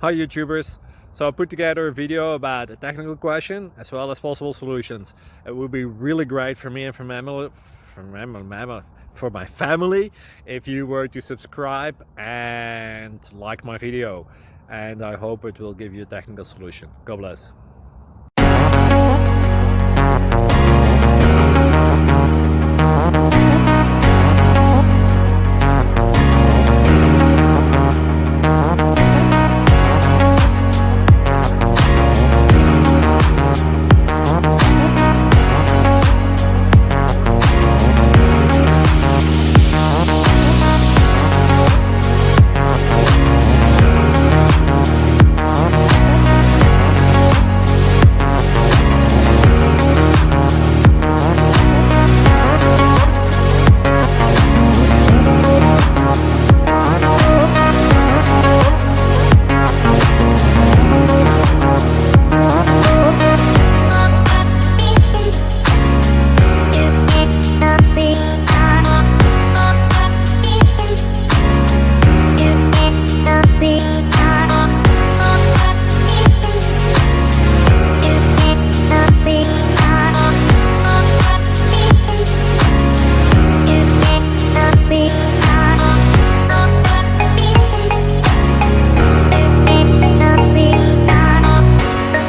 Hi YouTubers! So I put together a video about a technical question as well as possible solutions. It would be really great for me and for my family if you were to subscribe and like my video, and I hope it will give you a technical solution. God bless.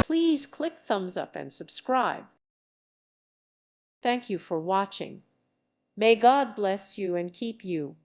Please click thumbs up and subscribe. Thank you for watching. May God bless you and keep you.